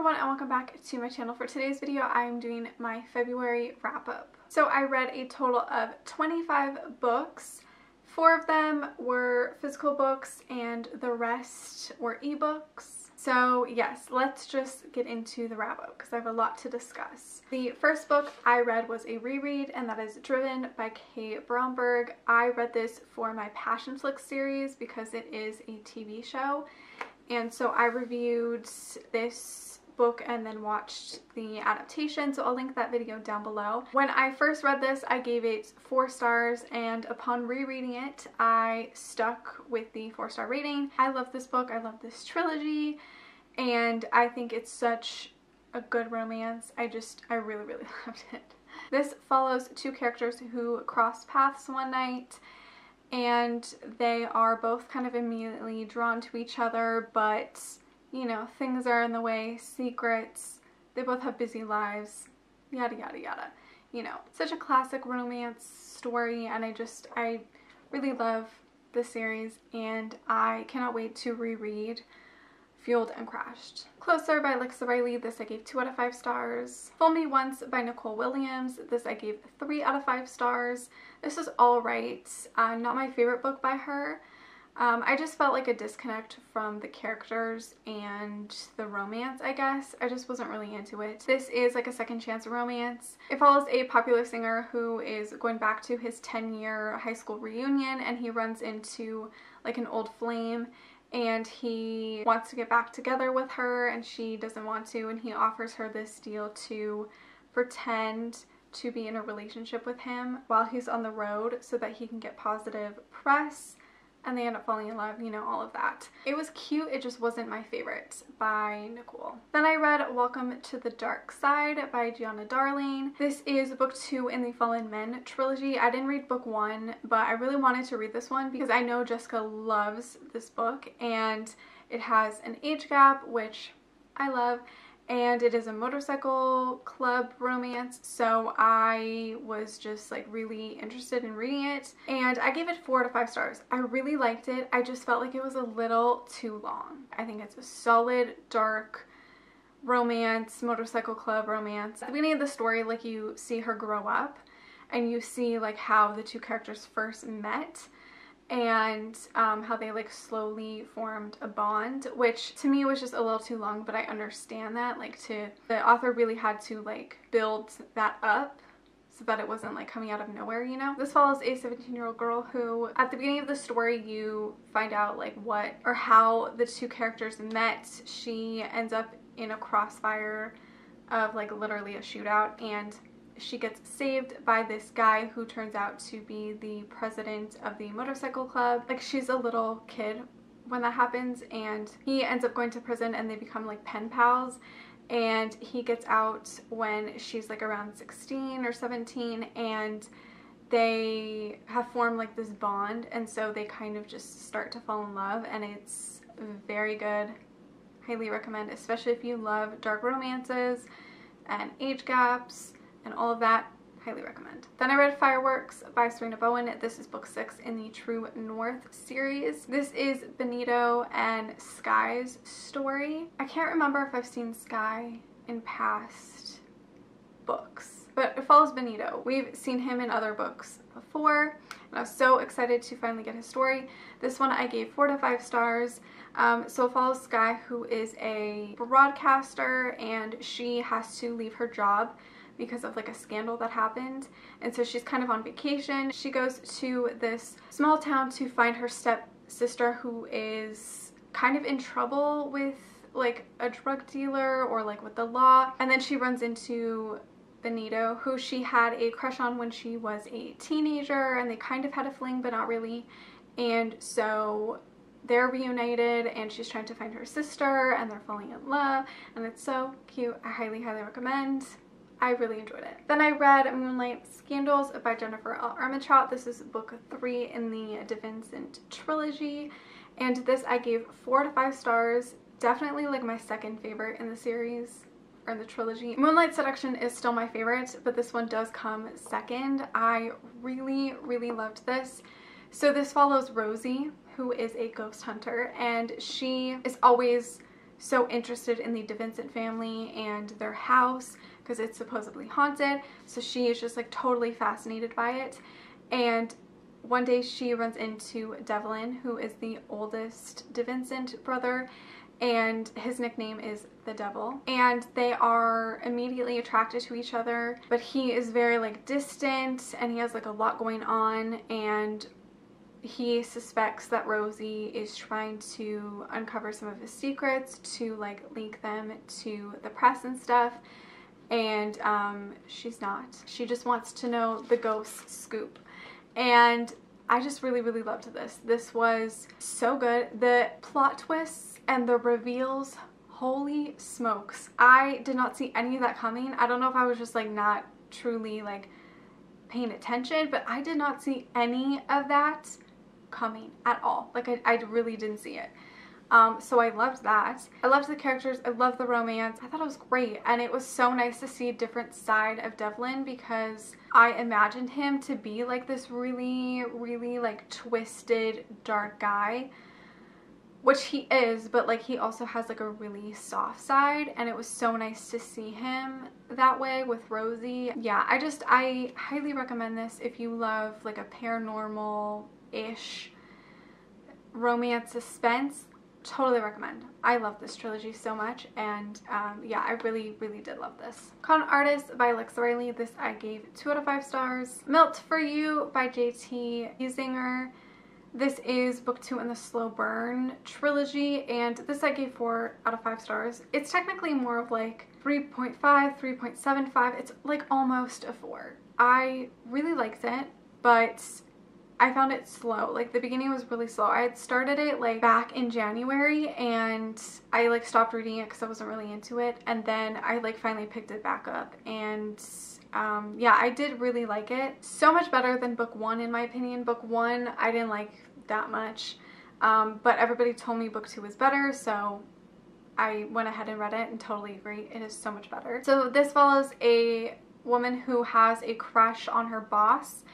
everyone and welcome back to my channel. For today's video, I'm doing my February wrap-up. So I read a total of 25 books. 4 of them were physical books and the rest were ebooks. So yes, let's just get into the wrap-up because I have a lot to discuss. The first book I read was a reread, and that is Driven by Kay Bromberg. I read this for my Passion Flick series because it is a TV show. And so I reviewed this book and then watched the adaptation, so I'll link that video down below. When I first read this, I gave it 4 stars, and upon rereading it, I stuck with the 4-star rating. I love this book, I love this trilogy, and I think it's such a good romance. I really, really loved it. This follows 2 characters who cross paths one night, and they are both kind of immediately drawn to each other, but you know, things are in the way, secrets, they both have busy lives, yada yada yada. You know, such a classic romance story, and I really love this series, and I cannot wait to reread Fueled and Crashed. Closer by Alexa Riley, this I gave 2 out of 5 stars. Fool Me Once by Nicole Williams, this I gave 3 out of 5 stars. This is alright, not my favorite book by her. I just felt like a disconnect from the characters and the romance, I guess. I just wasn't really into it. This is like a second chance romance. It follows a popular singer who is going back to his 10-year high school reunion, and he runs into like an old flame, and he wants to get back together with her and she doesn't want to, and he offers her this deal to pretend to be in a relationship with him while he's on the road so that he can get positive press, and they end up falling in love, you know, all of that. It was cute, it just wasn't my favorite by Nicole. Then I read Welcome to the Dark Side by Gianna Darling. This is book 2 in the Fallen Men trilogy. I didn't read book 1, but I really wanted to read this one because I know Jessica loves this book, and it has an age gap, which I love, and it is a motorcycle club romance, so I was just like really interested in reading it, and I gave it 4 out of 5 stars. I really liked it. I just felt like it was a little too long. I think it's a solid, dark romance, motorcycle club romance. At the beginning of the story, like, you see her grow up, and you see like how the 2 characters first met, and how they like slowly formed a bond, which to me was just a little too long, but I understand that, like, the author really had to like build that up so that it wasn't like coming out of nowhere, you know? This follows a 17-year-old girl who, at the beginning of the story, you find out like what or how the 2 characters met. She ends up in a crossfire of like literally a shootout, and she gets saved by this guy who turns out to be the president of the motorcycle club. Like, she's a little kid when that happens, and he ends up going to prison, and they become like pen pals, and he gets out when she's like around 16 or 17, and they have formed like this bond, and so they kind of just start to fall in love, and it's very good. Highly recommend, especially if you love dark romances and age gaps and all of that. Highly recommend. Then I read Fireworks by Serena Bowen. This is book 6 in the True North series. This is Benito and Sky's story. I can't remember if I've seen Sky in past books, but it follows Benito. We've seen him in other books before, and I was so excited to finally get his story. This one I gave 4 to 5 stars. So it follows Sky, who is a broadcaster, and she has to leave her job because of like a scandal that happened, and so she's kind of on vacation. She goes to this small town to find her stepsister, who is kind of in trouble with like a drug dealer or like with the law, and then she runs into Benito, who she had a crush on when she was a teenager, and they kind of had a fling but not really, and so they're reunited, and she's trying to find her sister, and they're falling in love, and it's so cute. I highly recommend. I really enjoyed it. Then I read Moonlight Scandals by Jennifer L. Armentrout. This is book 3 in the De Vincent trilogy, and this I gave 4 to 5 stars. Definitely like my second favorite in the series, or in the trilogy. Moonlight Seduction is still my favorite, but this one does come second. I really loved this. So this follows Rosie, who is a ghost hunter, and she is always so interested in the DeVincent family and their house because it's supposedly haunted. So she is just like totally fascinated by it. And one day she runs into Devlin, who is the oldest DeVincent brother, and his nickname is the Devil, and they are immediately attracted to each other, but he is very like distant and he has like a lot going on, and he suspects that Rosie is trying to uncover some of his secrets to like leak them to the press and stuff, and she's not. She just wants to know the ghost scoop. And I just really loved this. This was so good. The plot twists and the reveals, holy smokes. I did not see any of that coming. I don't know if I was just like not truly like paying attention, but I did not see any of that coming at all. Like I really didn't see it. So I loved that. I loved the characters. I loved the romance. I thought it was great. And it was so nice to see a different side of Devlin, because I imagined him to be like this really like twisted, dark guy, which he is, but like he also has like a really soft side, and it was so nice to see him that way with Rosie. Yeah, I highly recommend this if you love like a paranormal-ish romance suspense. Totally recommend. I love this trilogy so much, and yeah, I really did love this. Con Artist by Alexa Riley. This I gave 2 out of 5 stars. Melt for You by JT Huizinger. This is book 2 in the Slow Burn trilogy, and this I gave 4 out of 5 stars. It's technically more of like 3.5, 3.75. It's like almost a 4. I really liked it, but I found it slow. Like the beginning was really slow. I had started it like back in January, and I like stopped reading it because I wasn't really into it, and then I like finally picked it back up, and yeah, I did really like it. So much better than book 1 in my opinion. Book 1 I didn't like that much, but everybody told me book 2 was better, so I went ahead and read it and totally agree. It is so much better. So this follows a woman who has a crush on her boss,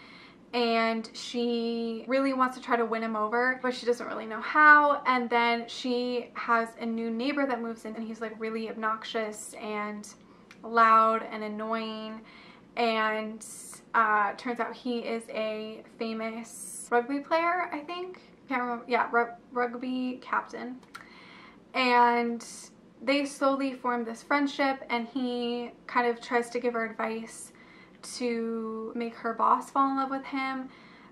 and she really wants to try to win him over, but she doesn't really know how. And then she has a new neighbor that moves in, and he's like really obnoxious and loud and annoying, and turns out he is a famous rugby player, I think. Can't remember. Yeah, rugby captain. And they slowly form this friendship, and he kind of tries to give her advice to make her boss fall in love with him,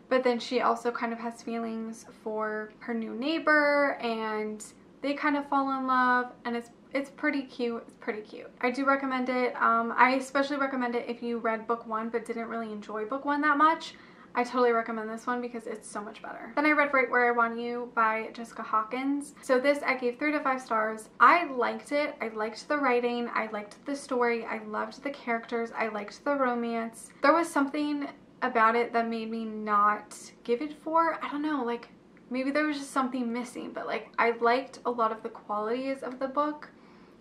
but then she also kind of has feelings for her new neighbor, and they kind of fall in love, and it's pretty cute. It's pretty cute. I do recommend it. I especially recommend it if you read book 1 but didn't really enjoy book 1 that much. I totally recommend this one because it's so much better. Then I read Right Where I Want You by Jessica Hawkins. So this I gave 3 to 5 stars. I liked it. I liked the writing. I liked the story. I loved the characters. I liked the romance. There was something about it that made me not give it 4. I don't know, like maybe there was just something missing, but like I liked a lot of the qualities of the book.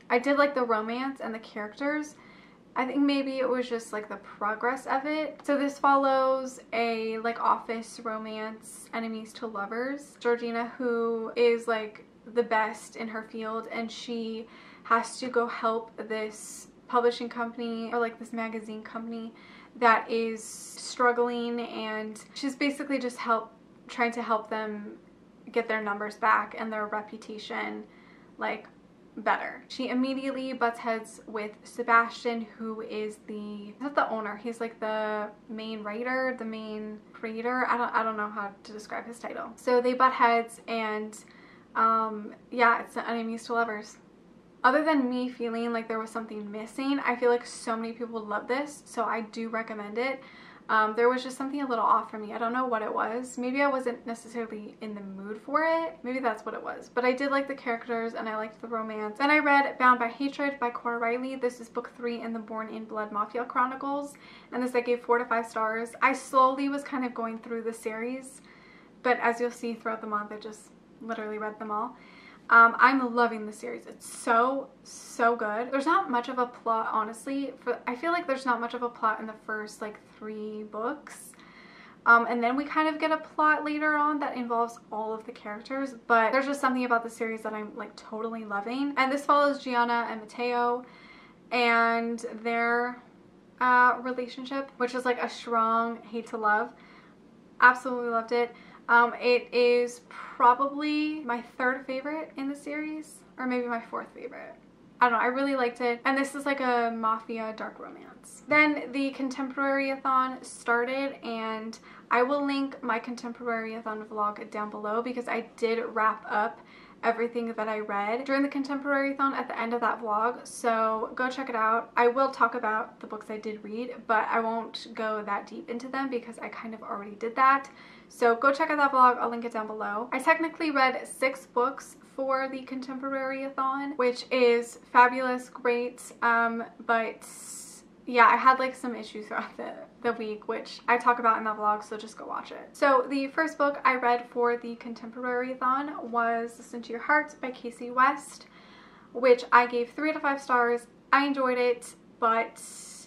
I did like the romance and the characters. I think maybe it was just like the progress of it. So this follows a like office romance, enemies to lovers. Georgina, who is like the best in her field, and she has to go help this publishing company, or like this magazine company that is struggling, and she's basically just trying to help them get their numbers back and their reputation like better. She immediately butts heads with Sebastian, who is not the owner, he's like the main writer, the main creator. I don't know how to describe his title. So they butt heads, and yeah, it's the enemies to lovers. Other than me feeling like there was something missing, I feel like so many people love this, so I do recommend it. There was just something a little off for me. I don't know what it was. Maybe I wasn't necessarily in the mood for it. Maybe that's what it was. But I did like the characters, and I liked the romance. Then I read Bound by Hatred by Cora Riley. This is book 3 in the Born in Blood Mafia Chronicles, and this I gave 4 to 5 stars. I slowly was kind of going through the series, but as you'll see throughout the month, I just literally read them all. I'm loving the series. It's so good. There's not much of a plot, honestly. I feel like there's not much of a plot in the first like 3 books, And then we kind of get a plot later on that involves all of the characters, but there's just something about the series that I'm like totally loving. And this follows Gianna and Matteo and their relationship, which is like a strong hate to love. Absolutely loved it. It is probably my third favorite in the series, or maybe my fourth favorite. I don't know, I really liked it. And this is like a mafia dark romance. Then the Contemporary-a-thon started, and I will link my Contemporary-a-thon vlog down below because I did wrap up everything that I read during the Contemporary-a-thon at the end of that vlog, so go check it out. I will talk about the books I did read, but I won't go that deep into them because I kind of already did that. So go check out that vlog, I'll link it down below. I technically read 6 books for the Contemporary-a-thon, which is fabulous, great, but yeah, I had like some issues throughout the week, which I talk about in that vlog, so just go watch it. So the first book I read for the Contemporary-a-thon was Listen to Your Heart by Casey West, which I gave 3 out of 5 stars. I enjoyed it, but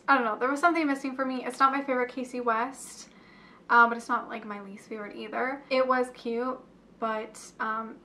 I don't know, there was something missing for me. It's not my favorite Casey West, but it's not like my least favorite either. It was cute, but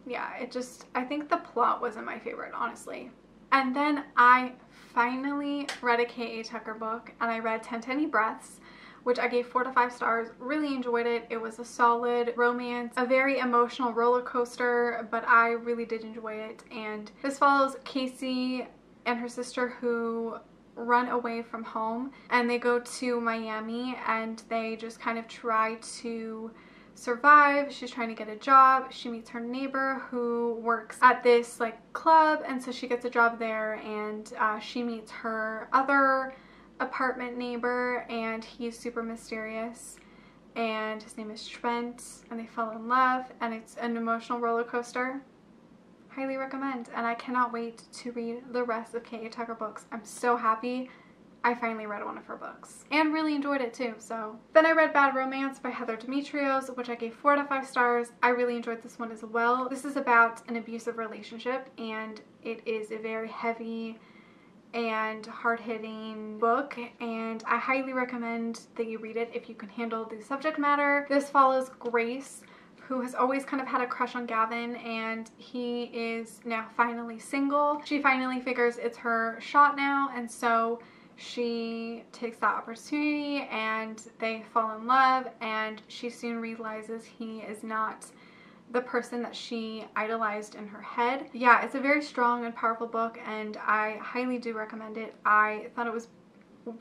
yeah, I think the plot wasn't my favorite, honestly. And then I finally read a K.A. Tucker book, and I read 10 Tiny Breaths, which I gave 4 to 5 stars. Really enjoyed it. It was a solid romance, a very emotional roller coaster, but I really did enjoy it. And this follows Casey and her sister who run away from home, and they go to Miami, and they just kind of try to survive. She's trying to get a job. She meets her neighbor who works at this like club, and so she gets a job there, and she meets her other apartment neighbor, and he's super mysterious, and his name is Trent, and they fall in love, and it's an emotional roller coaster. Highly recommend, and I cannot wait to read the rest of K.A. Tucker books. I'm so happy I finally read one of her books and really enjoyed it too. So then I read Bad Romance by Heather Demetrios, which I gave 4 out of 5 stars. I really enjoyed this one as well. This is about an abusive relationship, and it is a very heavy and hard-hitting book, and I highly recommend that you read it if you can handle the subject matter. This follows Grace, who has always kind of had a crush on Gavin, and he is now finally single. She finally figures it's her shot now, and so she takes that opportunity, and they fall in love, and she soon realizes he is not the person that she idolized in her head. Yeah, it's a very strong and powerful book, and I highly do recommend it. I thought it was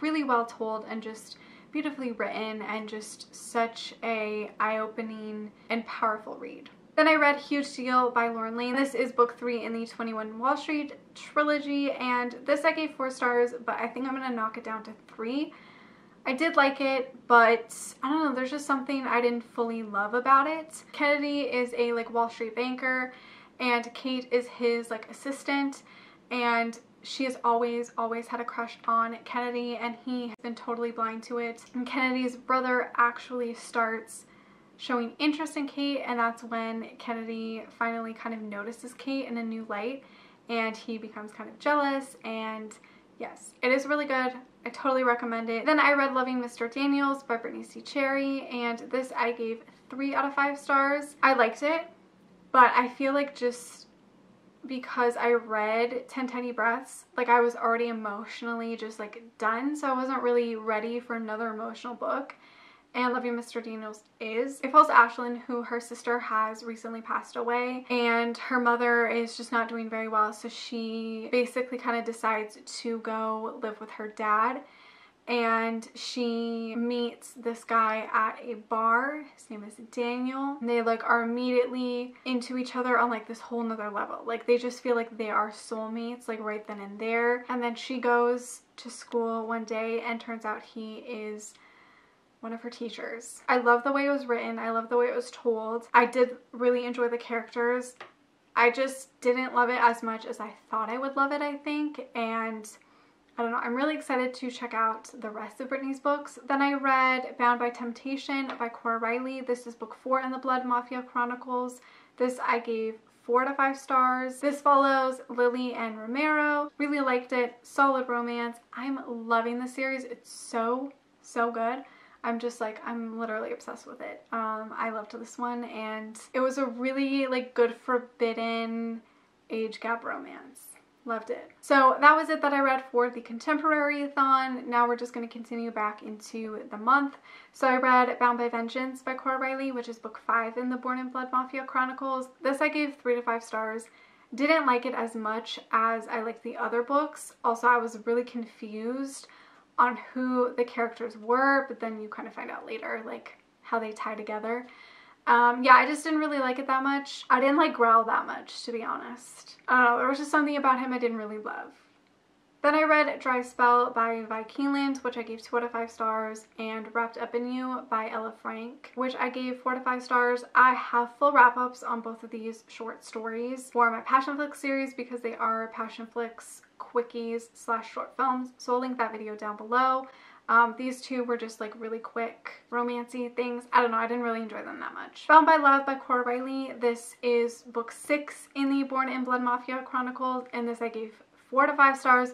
really well told and just beautifully written, and just such a eye-opening and powerful read. Then I read Huge Deal by Lauren Lane. This is book 3 in the 21 Wall Street trilogy, and this I gave 4 stars, but I think I'm gonna knock it down to 3. I did like it, but I don't know, there's just something I didn't fully love about it. Kennedy is a like Wall Street banker, and Kate is his like assistant, and she has always had a crush on Kennedy, and he has been totally blind to it. And Kennedy's brother actually starts showing interest in Kate, and that's when Kennedy finally kind of notices Kate in a new light, and he becomes kind of jealous. And yes, it is really good. I totally recommend it. Then I read Loving Mr. Daniels by Brittany C. Cherry, and this I gave 3 out of 5 stars. I liked it, but I feel like just because I read 10 Tiny Breaths, like I was already emotionally just like done, so I wasn't really ready for another emotional book. And Loving Mr. Daniels is. It follows Ashlyn, who her sister has recently passed away, and her mother is just not doing very well, so she basically kind of decides to go live with her dad. And she meets this guy at a bar. His name is Daniel. And they like are immediately into each other on like this whole nother level. Like they just feel like they are soulmates, like right then and there. And then she goes to school one day, and turns out he is one of her teachers. I love the way it was written. I love the way it was told. I did really enjoy the characters. I just didn't love it as much as I thought I would love it, I think. And I don't know, I'm really excited to check out the rest of Brittany's books. Then I read Bound by Temptation by Cora Riley. This is book 4 in the Blood Mafia Chronicles. This I gave 4 out of 5 stars. This follows Lily and Romero. Really liked it. Solid romance. I'm loving the series. It's so good. I'm just like, I'm literally obsessed with it. I loved this one, and it was a really like good forbidden age gap romance. Loved it. So that was it that I read for the contemporary-a-thon. Now we're just going to continue back into the month. So I read Bound by Vengeance by Cora Riley, which is book 5 in the Born in Blood Mafia Chronicles. This I gave 3 to 5 stars. Didn't like it as much as I liked the other books. Also, I was really confused on who the characters were, but then you kind of find out later like how they tie together. Yeah, I just didn't really like it that much. I didn't like Growl that much, to be honest. I don't know, there was just something about him I didn't really love. Then I read Dry Spell by Vi Keeland, which I gave 2 out of 5 stars, and Wrapped Up in You by Ella Frank, which I gave 4 to 5 stars. I have full wrap-ups on both of these short stories for my Passionflix series because they are Passionflix quickies / short films, so I'll link that video down below. These two were just like really quick romancy things. I don't know, I didn't really enjoy them that much. Bound by Love by Cora Riley. This is book 6 in the Born in Blood Mafia Chronicles, and this I gave 4 to 5 stars.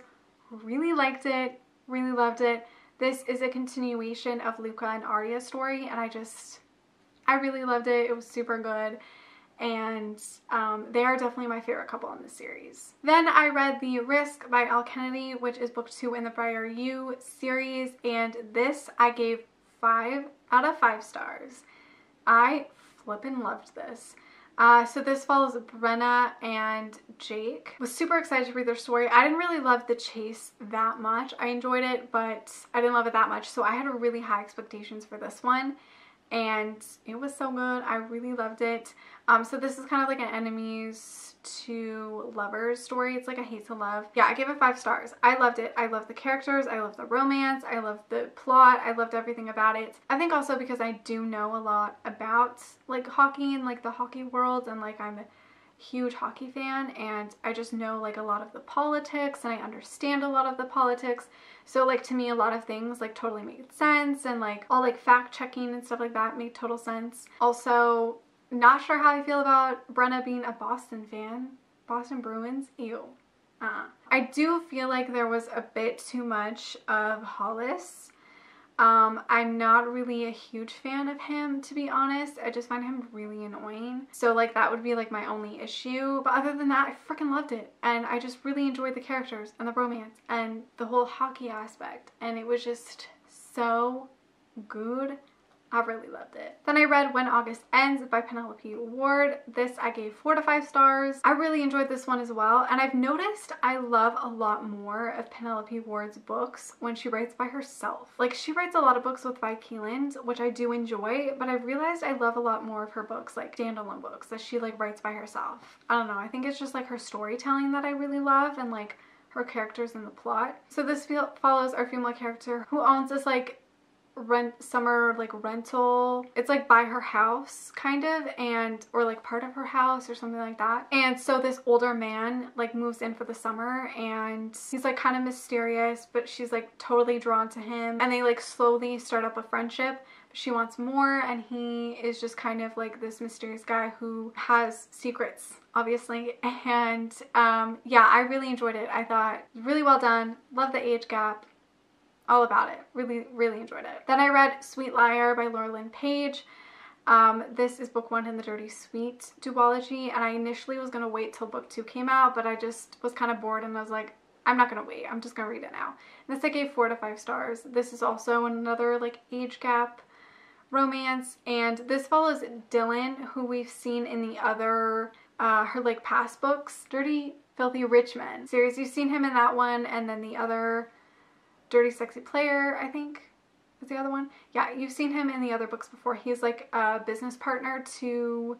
Really liked it, really loved it. This is a continuation of Luca and Arya's story, and I really loved it. It was super good. And they are definitely my favorite couple in this series. Then I read The Risk by Al Kennedy, which is book 2 in the Briar U series, and this I gave 5 out of 5 stars. I flippin' loved this. So this follows Brenna and Jake. Was super excited to read their story. I didn't really love the chase that much. I enjoyed it, but I didn't love it that much, so I had really high expectations for this one. And it was so good. I really loved it. So this is kind of like an enemies to lovers story. It's like a hate to love. Yeah, I gave it 5 stars. I loved it. I loved the characters. I loved the romance. I loved the plot. I loved everything about it. I think also because I do know a lot about like hockey and like the hockey world, and like I'm a huge hockey fan, and I just know like a lot of the politics, and I understand a lot of the politics. So like to me a lot of things like totally made sense, and like all like fact checking and stuff like that made total sense. Also, not sure how I feel about Brenna being a Boston fan. Boston Bruins? Ew. I do feel like there was a bit too much of Hollis. I'm not really a huge fan of him, to be honest. I just find him really annoying. So like that would be like my only issue. But other than that, I freaking loved it. And I just really enjoyed the characters and the romance and the whole hockey aspect. And it was just so good. I really loved it. Then I read When August Ends by Penelope Ward. This I gave 4 to 5 stars. I really enjoyed this one as well, and I've noticed I love a lot more of Penelope Ward's books when she writes by herself. Like, she writes a lot of books with Vi Keeland, which I do enjoy, but I've realized I love a lot more of her books, like standalone books that she like writes by herself. I don't know, I think it's just like her storytelling that I really love, and like her characters and the plot. So this follows our female character who owns this like summer like rental. It's like by her house kind of, and or like part of her house or something like that. And so this older man like moves in for the summer, and he's like kind of mysterious, but she's like totally drawn to him, and they like slowly start up a friendship. But she wants more, and he is just kind of like this mysterious guy who has secrets, obviously. And yeah, I really enjoyed it. I thought really well done. Love the age gap. All about it. Really, really enjoyed it. Then I read Sweet Liar by Laura Lynn Page. This is book 1 in the Dirty Sweet duology, and I initially was going to wait till book 2 came out, but I just was kind of bored, and I was like, I'm not going to wait. I'm just going to read it now. And this I gave 4 to 5 stars. This is also another like age gap romance, and this follows Dylan, who we've seen in the other, her like past books, Dirty Filthy Rich Men series. You've seen him in that one, and then the other Dirty Sexy Player, I think, is the other one. Yeah, you've seen him in the other books before. He's like a business partner to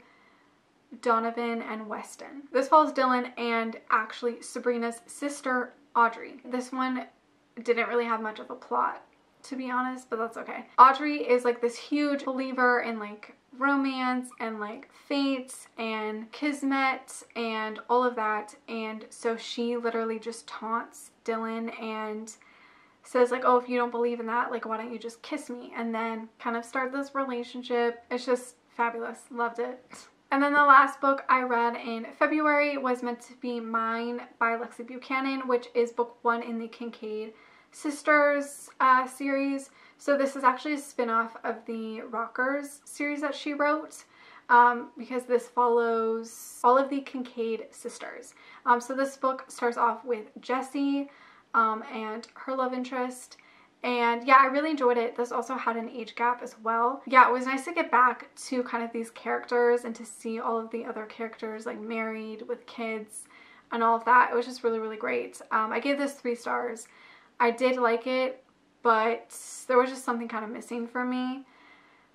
Donovan and Weston. This follows Dylan and actually Sabrina's sister, Audrey. This one didn't really have much of a plot, to be honest, but that's okay. Audrey is like this huge believer in like romance and like fate and kismet and all of that, and so she literally just taunts Dylan and says like, oh, if you don't believe in that, like, why don't you just kiss me? And then kind of start this relationship. It's just fabulous. Loved it. And then the last book I read in February was Meant to Be Mine by Lexi Buchanan, which is book 1 in the Kincaid Sisters series. So this is actually a spin-off of the Rockers series that she wrote, because this follows all of the Kincaid sisters. So this book starts off with Jessie and her love interest. And yeah, I really enjoyed it. This also had an age gap as well. Yeah, it was nice to get back to kind of these characters and to see all of the other characters like married with kids and all of that. It was just really, really great. I gave this 3 stars. I did like it, but there was just something kind of missing for me.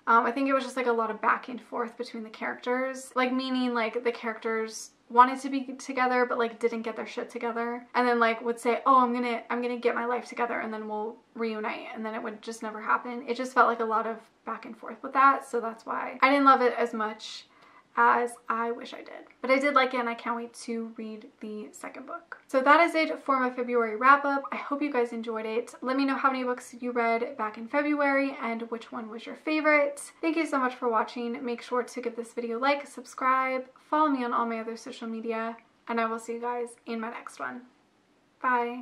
I think it was just like a lot of back and forth between the characters, like meaning like the characters wanted to be together but like didn't get their shit together, and then like would say, oh, I'm gonna get my life together and then we'll reunite, and then it would just never happen. It just felt like a lot of back and forth with that, so that's why I didn't love it as much as I wish I did. But I did like it and I can't wait to read the second book. So that is it for my February wrap up. I hope you guys enjoyed it. Let me know how many books you read back in February and which one was your favorite. Thank you so much for watching. Make sure to give this video a like, subscribe, follow me on all my other social media, and I will see you guys in my next one. Bye.